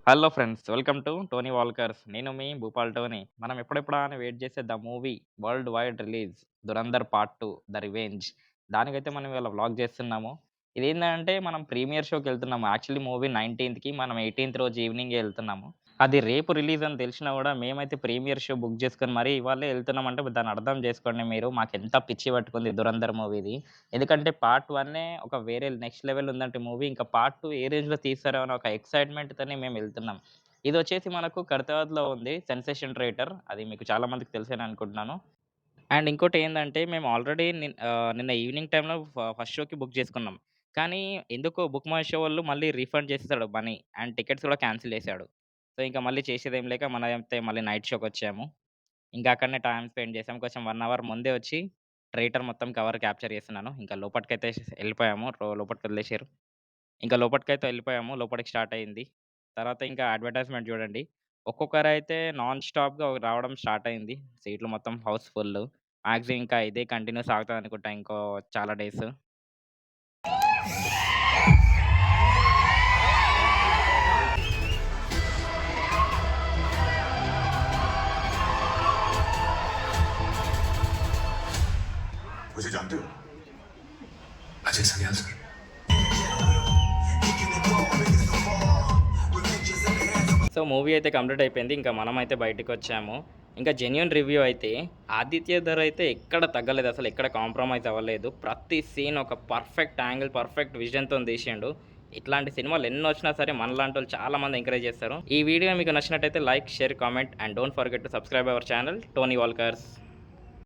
Hello friends. Welcome to Tony Walkers. నేను మీ Bhupal Tony. మనం ఎప్పుడెప్పుడా అని వెయిట్ చేసే the movie worldwide release 'Dhurandhar part 2 the revenge' దానికైతే మనం ఇవాళ వ్లాగ్ చేస్తున్నాము. ఇదేందంటే మనం ప్రీమియర్ షోకెళ్తున్నాము. యాక్చువల్లీ మూవీ 19థ్‌కి మనం 18థ్ రోజు ఈవినింగే ఎళ్తున్నాము. అది రేపు రిలీజ్ అని తెలిసినా గూడా మేమైతే ప్రీమియర్ షో బుక్ చేసుకొని మరీ ఇవాళే ఎళ్తున్నామంటే దాన్ని అర్థం చేసుకోండి మీరు. మాకెంత పిచ్చి పట్టుకుంది 'ధురంధర్' మూవీది. ఎందుకంటే పార్ట్ 1 ఒక వేరే నెక్స్ట్ లెవెల్ ఉందంటే మూవీ. ఇంకా పార్ట్ 2 ఏ రేంజ్‌లో తీస్తారో అని ఒక ఎక్సైట్‌మెంట్‌తోనే మేమెళ్తున్నాం. ఇదొచ్చేసి మనకు కడతాబాద్‌లో ఉంది. 'సెన్సేషన్ థియేటర్' అది మీకు చాలా మందికి తెలుసని అనుకుంటున్నాను. అండ్ ఇంకోటేందంటే మేము ఆల్రెడీ నిన్న ఈవినింగ్ టైమ్‌లో ఫస్ట్ షోకి బుక్ చేసుకున్నాం. కానీ ఎందుకో బుక్ మై షో వాళ్ళు మళ్ళీ రీఫండ్ చేసేసాడు మనీ. అండ్ టికెట్స్ కూడా క్యాన్సిల్ చేసాడు. సో, ఇంక మళ్ళీ చేసేదేం లేక మనమైతే మళ్ళీ నైట్ షోకొచ్చాము. ఇంకా అక్కడనే టైమ్ స్పెండ్ చేసాం. కొంచెం 1 అవర్ ముందే వచ్చి థియేటర్ మొత్తం కవర్ క్యాప్చర్ చేస్తున్నాను. ఇంకా లోపటికైతే ఎళ్ళిపోయాము. లోపటికి వదిలేసారు. ఇంకా లోపటికైతే ఎళ్ళిపోయాము. లోపటికి స్టార్ట్ అయింది. తర్వాత ఇంకా అడ్వర్‌టైజ్‌మెంట్ చూడండి. ఒక్కొక్కరైతే నాన్ స్టాప్‌గా రావడం స్టార్ట్ అయింది. సీట్లు మొత్తం హౌస్ ఫుల్లు. మాక్సిమం ఇంకా ఇదే కంటిన్యూ సాగుతదనుకుంటా ఇంకో చాలా డేస్. मुझे जानते हो Ajay Sanyal sir. So, movie అయితే కంప్లీట్ అయిపోయింది. ఇంకా మనమైతే బయటికొచ్చాము. ఇంకా జెన్యూన్ రివ్యూ అయితే 'ఆదిత్య ధర్' అయితే ఎక్కడ తగ్గలేదు. అసలు ఎక్కడ కాంప్రమైజ్ అవ్వలేదు. ప్రతి సీన్ ఒక పర్ఫెక్ట్ యాంగిల్, పర్ఫెక్ట్ విజన్‌తోని తీసిండు. ఇట్లాంటి సినిమాలు ఎన్నొచ్చినా సరే మనలాంటోళ్ళు చాలా మంది ఎంకరేజ్ చేస్తారు. ఈ వీడియో మీకు నచ్చినట్టయితే like, share, comment and don't forget to subscribe our channel Tony వాల్కర్స్.